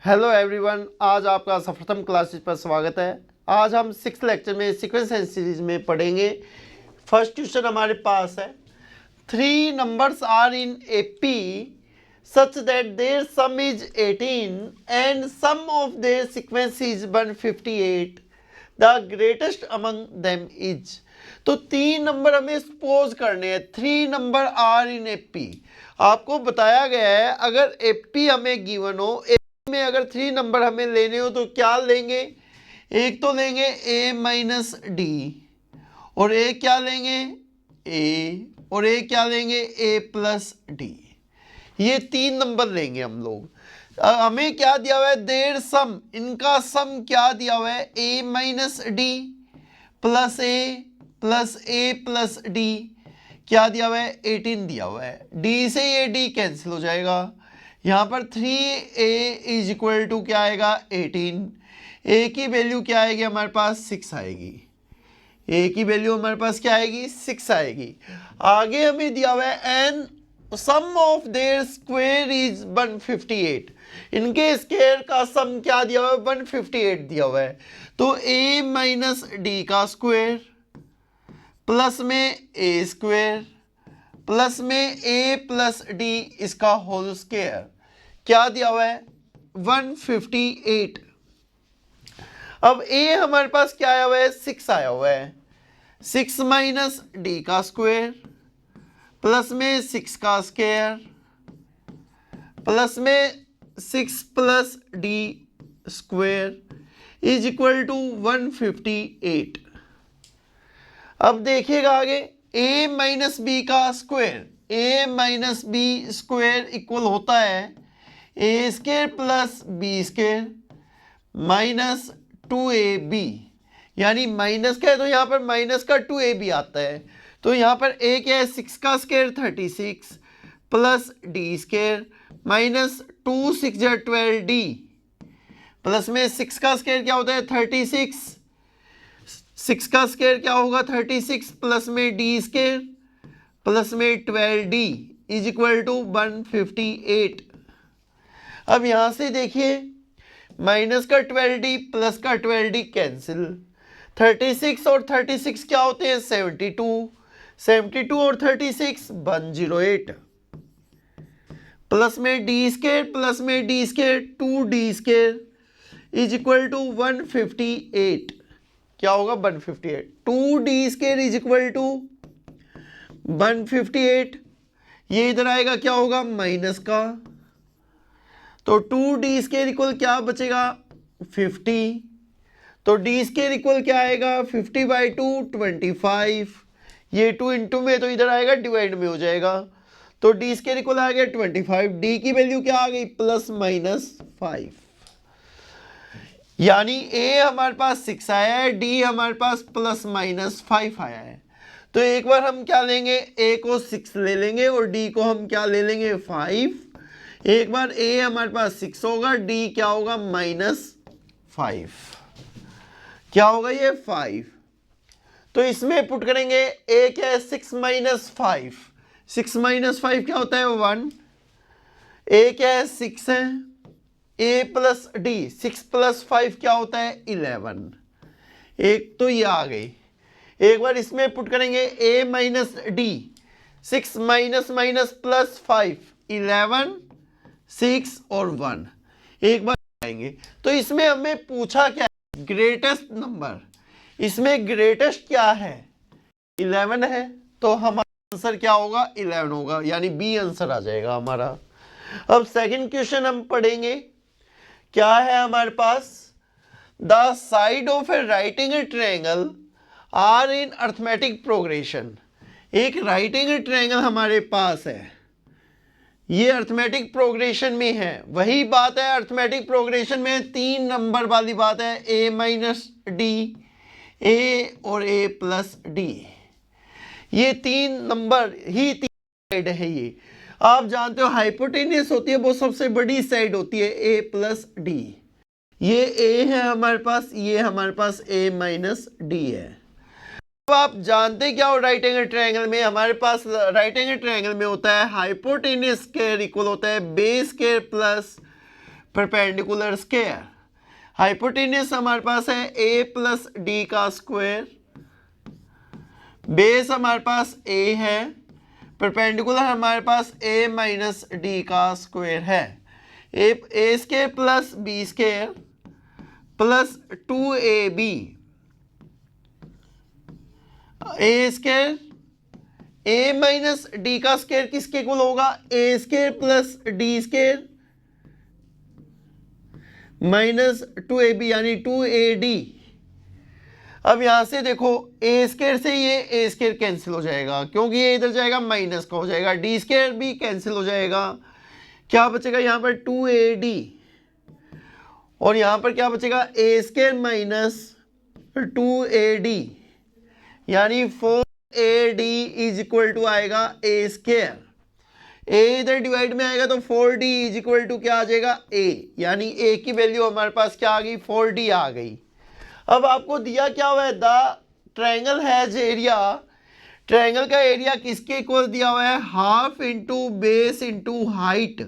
Hello everyone, आज आपका सफलतम classes पर स्वागत है। आज हम 6th लेक्चर में सीक्वेंस एंड सीरीज में पढ़ेंगे। फर्स्ट क्वेश्चन हमारे पास है, 3 numbers are in a P such that their sum is 18 and sum of their sequence is 158. The greatest among them is। तो 3 नंबर हमें सपोज करने हैं। 3 नंबर आर इन एपी। आपको बताया गया है अगर एपी हमें गिवन हो, में अगर 3 नंबर हमें लेने हो तो क्या लेंगे? एक तो लेंगे a माइनस डी, और एक क्या लेंगे a, और एक क्या लेंगे a प्लस डी। ये 3 नंबर लेंगे हम लोग। हमें क्या दिया हुआ है? देयर सम, इनका सम क्या दिया हुआ है? a minus D plus a plus D क्या दिया हुआ है? 18 दिया हुआ है। d से ये d कैंसिल हो जाएगा। यहाँ पर 3a इज इक्वल टू क्या आएगा? 18। a की वैल्यू क्या आएगी हमारे पास? 6 आएगी। a की वैल्यू हमारे पास क्या आएगी? 6 आएगी। आगे हमें दिया हुआ है an sum of their square is 158। इनके स्क्वायर का सम क्या दिया हुआ है? 158 दिया हुआ है। तो a माइनस डी का स्क्वायर प्लस में a स्क्वायर प्लस में a प्लस डी इसका होल स्क्वायर क्या दिया हुआ है? 158। अब a हमारे पास क्या आया हुआ है? 6 आया हुआ है। 6 माइनस डी का स्क्वायर प्लस में 6 का स्क्वायर प्लस में 6 plus D square is equal to 158। अब देखिएगा आगे, a माइनस बी का square, a minus B square equal होता है a square plus B square minus 2ab, यानी माइनस का है तो यहाँ पर माइनस का 2ab आता है। तो यहाँ पर a क्या है? 6 का square 36 plus D square minus 2 6 12d plus में 6 का स्क्वायर क्या होता है? 36। 6 का स्क्वायर क्या होगा? 36 प्लस में डी स्क्वायर प्लस में 12d इज इक्वल टू 158। अब यहां से देखिए, माइनस का 12d प्लस का 12d कैंसिल। 36 और 36 क्या होते हैं? 72। 72 और 36 108 प्लस में डी स्क्वायर प्लस में D square 2d square is equal to 158। क्या होगा? 158। 2d square is equal to 158। ये इधर आएगा क्या होगा? माइनस का। तो 2d स्क्वायर इक्वल क्या बचेगा? 50। तो d स्क्वायर इक्वल क्या आएगा? 50/2 25। ये 2 इंटू में तो इधर आएगा डिवाइड में हो जाएगा। तो d स्क्वायर इक्वल आ गया 25। d की वैल्यू क्या आ गई? Plus minus 5। यानी a हमारे पास 6 आया है, d हमारे पास प्लस माइनस 5 आया है। तो एक बार हम क्या लेंगे? a को 6 ले लेंगे और d को हम क्या ले लेंगे? 5। एक बार a हमारे पास 6 होगा, d क्या होगा? -5। क्या होगा ये? 5। तो इसमें पुट करेंगे a क्या है? 6 माइनस 5। 6 माइनस 5 क्या होता है? 1। a क्या है? 6 है। a प्लस डी 6 प्लस 5 क्या होता है? 11। एक तो ये आ गई। एक बार इसमें पुट करेंगे a minus D 6 minus minus plus 5 11 6 और 1। एक बार आएंगे तो इसमें हमें पूछा क्या है? Greatest number. इसमें ग्रेटेस्ट क्या है? 11 है। तो हमारा आंसर क्या होगा? 11 होगा, यानी बी आंसर आ जाएगा हमारा। अब सेकंड क्वेश्चन हम पढ़ेंगे। क्या है हमारे पास? The side of a right angle triangle are in arithmetic progression. एक राइट एंगल ट्रायंगल हमारे पास है, ये अर्थमेटिक प्रोग्रेशन में है। वही बात है, अर्थमेटिक प्रोग्रेशन में 3 नंबर वाली बात है, a माइनस डी, a और a प्लस डी। ये 3 नंबर ही 3 साइड है। ये आप जानते हो हाइपोटेन्यूस होती है, वो सबसे बड़ी साइड होती है a प्लस डी। ये a है हमारे पास, ये हमारे पास a माइनस डी है। अब आप जानते क्या हो? राइट एंगल ट्रायंगल में हमारे पास राइट एंगल ट्रायंगल में होता है हाइपोटेन्यूस स्क्वायर इक्वल होता है base square plus perpendicular square. Hypotenuse हमारे पास है a प्लस डी का स्क्वायर, बेस हमारे पास a है, परपेंडिकुलर हमारे पास a माइनस डी का स्क्वायर है। a square plus b square plus 2ab, a square a minus D का स्क्वायर किसके इक्वल होगा, a square plus D square minus 2ab यानी 2ad। अब यहां से देखो a स्क्वायर से ये a स्क्वायर कैंसिल हो जाएगा क्योंकि ये इधर जाएगा माइनस का हो जाएगा, d स्क्वायर भी कैंसिल हो जाएगा, क्या बचेगा यहाँ पर 2ad और यहाँ पर क्या बचेगा a स्क्वायर माइनस 2ad यानी 4ad इज इक्वल टू आएगा a स्क्वायर। a इधर डिवाइड में आएगा तो 4d इज इक्वल टू क्या आ जाएगा a, यानी a की वैल्यू हमारे पास क्या आ गई 4d आ गई। अब आपको दिया क्या हुआ है, the triangle has area, triangle का एरिया किसके इक्वल दिया हुआ है, half into base into height,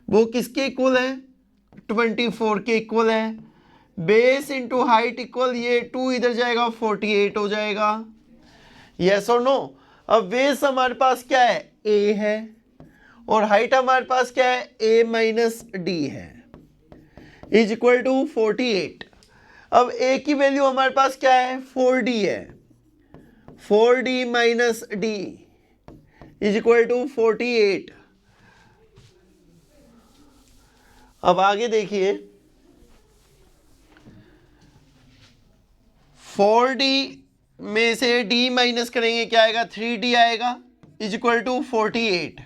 वो किसके इक्वल है 24 के इक्वल है, बेस इंटू हाइट इक्वल ये 2 इधर जाएगा 48 हो जाएगा, यस और नो। अब बेस हमारे पास क्या है a है और हाइट हमारे पास क्या है a माइनस डी है इज इक्वल टू 48। अब a की वैल्यू हमारे पास क्या है 4d है, 4d minus D is equal to 48। अब आगे देखिए 4d में से d माइनस करेंगे क्या आएगा 3d आएगा is equal to 48,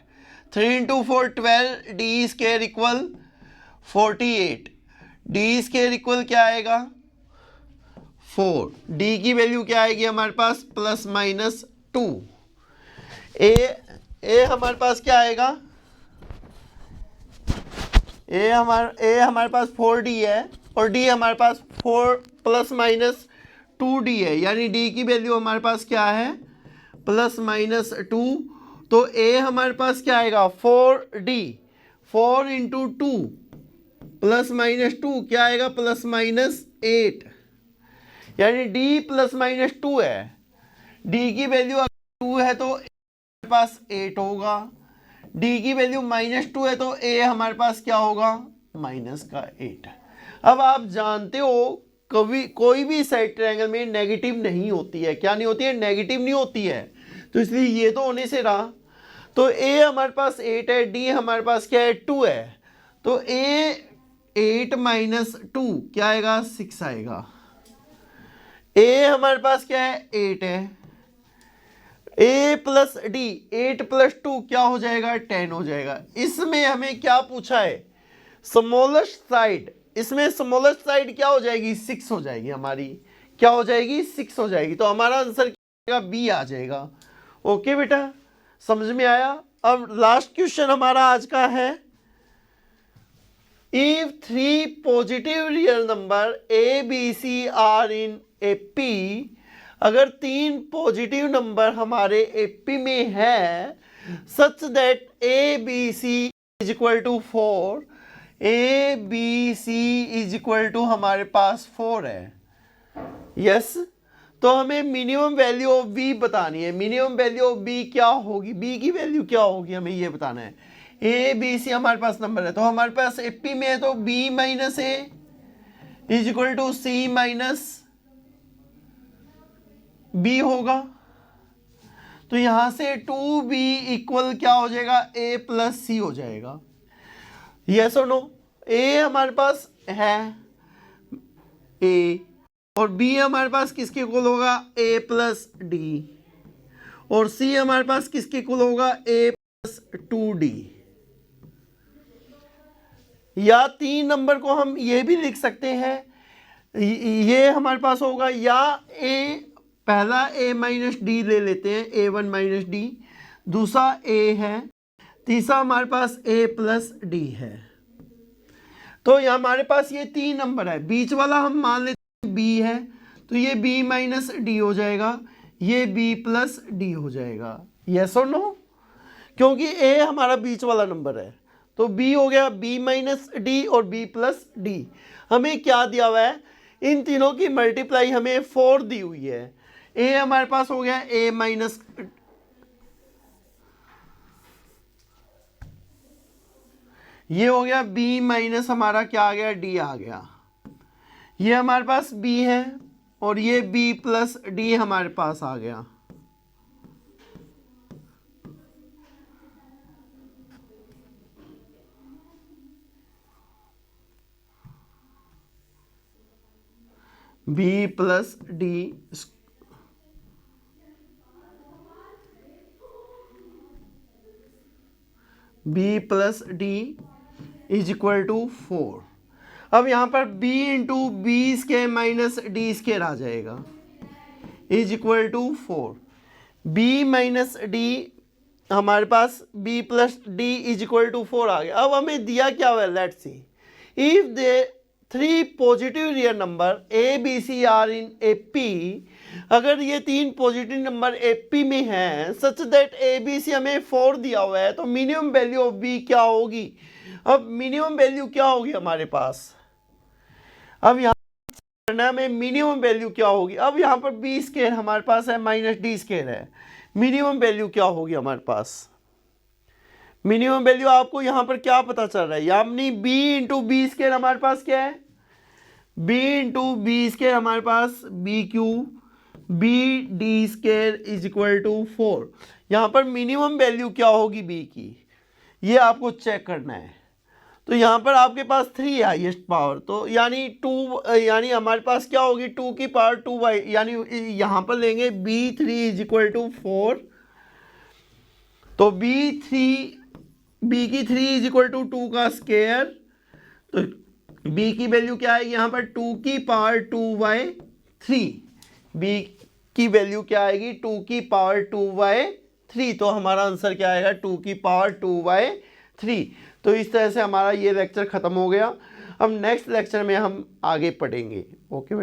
3 into 4 12, D square equal 48, D square equal क्या आएगा 4, डी की वैल्यू क्या आएगी हमारे पास प्लस माइनस 2, ए हमारे पास क्या आएगा, ए हमारे पास 4d है और d हमारे पास 4 प्लस माइनस 2d है, यानी d की वैल्यू हमारे पास क्या है प्लस माइनस 2, तो a हमारे पास क्या आएगा 4d, 4 इंटू 2 प्लस माइनस 2 क्या आएगा प्लस माइनस 8, यानी d प्लस माइनस 2 है, d की वैल्यू अगर 2 है तो हमारे पास 8 होगा, d की वैल्यू माइनस 2 है तो a हमारे पास क्या होगा माइनस का 8। अब आप जानते हो कभी कोई भी साइड ट्रायंगल में नेगेटिव नहीं होती है, क्या नहीं होती है नेगेटिव नहीं होती है, तो इसलिए ये तो होने से रहा, तो a हमारे पास 8 है, d हमारे पास क्या है 2 है, तो a 8 माइनस 2 क्या आएगा 6 आएगा, a हमारे पास क्या है 8 है, a प्लस डी 8 प्लस 2 क्या हो जाएगा 10 हो जाएगा। इसमें हमें क्या पूछा है स्मॉलेस्ट साइड, इसमें स्मॉलेस्ट साइड क्या हो जाएगी 6 हो जाएगी, हमारी क्या हो जाएगी 6 हो जाएगी, तो हमारा आंसर क्या बी आ जाएगा। ओके बेटा समझ में आया। अब लास्ट क्वेश्चन हमारा आज का है, if 3 positive real number a b c are in A p, अगर 3 पॉजिटिव नंबर हमारे AP में है such that a b c is equal to 4, a b c is equal to हमारे पास 4 है, यस तो हमें मिनिमम वैल्यू ऑफ b बतानी है, मिनिमम वैल्यू ऑफ b क्या होगी, b की वैल्यू क्या होगी हमें ये बताना है। a b c हमारे पास नंबर है तो हमारे पास AP में है तो b minus a is equal to c minus b होगा, तो यहां से 2b इक्वल क्या हो जाएगा a प्लस c हो जाएगा, यस और नो। a हमारे पास है a और b हमारे पास किसके इक्वल होगा a प्लस d और c हमारे पास किसके इक्वल होगा a प्लस 2d, या 3 नंबर को हम ये भी लिख सकते हैं, ये हमारे पास होगा या a पहला a माइनस डी ले लेते हैं a1 माइनस डी, दूसरा a है, तीसरा हमारे पास a प्लस डी है, तो ये हमारे पास ये 3 नंबर है, बीच वाला हम मान लेते हैं b है तो ये b माइनस डी हो जाएगा, ये b प्लस डी हो जाएगा, यस और नो, क्योंकि a हमारा बीच वाला नंबर है तो b हो गया b माइनस डी और b प्लस डी। हमें क्या दिया हुआ है, इन तीनों की मल्टीप्लाई हमें 4 दी हुई है। a हमारे पास हो गया a माइनस, ये हो गया b माइनस हमारा क्या आ गया d आ गया। ये हमारे पास b है और ये b प्लस d हमारे पास आ गया। b plus D, b plus D is equal to 4। अब यहाँ पर b into B square minus D square आ जाएगा is equal to 4। b minus D हमारे पास b plus D is equal to 4 आ गया। अब हमें दिया क्या हुआ, let's see if they 3 positive real number a b c are in A p, अगर ये 3 पॉजिटिव नंबर ए पी में हैं such that A B C हमें 4 दिया हुआ है, तो मिनिमम वैल्यू ऑफ b क्या होगी। अब मिनिमम वैल्यू क्या होगी हमारे पास, अब यहाँ करना में मिनिमम वैल्यू क्या होगी। अब यहाँ पर b स्केयर हमारे पास है माइनस डी स्केयर है, मिनिमम वैल्यू क्या होगी हमारे पास। मिनिमम वैल्यू आपको यहाँ पर क्या पता चल रहा है, यानी b इंटू बी स्केयर हमारे पास क्या है, b इंटू बी स्केयर हमारे पास B Q B D square is equal to 4। यहाँ पर मिनिमम वैल्यू क्या होगी b की, ये आपको चेक करना है। तो यहाँ पर आपके पास 3 है हाईएस्ट पावर, तो यानी 2, यानी हमारे पास क्या होगी 2 की पावर 2y, यानी यहाँ पर लेंगे b3 इज इक्वल टू 4। तो b की 3 इज इक्वल टू 2 का स्केयर, तो b की वैल्यू क्या आएगी यहाँ पर 2 की पावर 2y3। b की वैल्यू क्या आएगी 2 की पावर 2y3, तो हमारा आंसर क्या आएगा 2 की पावर 2y3। तो इस तरह से हमारा ये लेक्चर ख़त्म हो गया। अब नेक्स्ट लेक्चर में हम आगे पढ़ेंगे। ओके।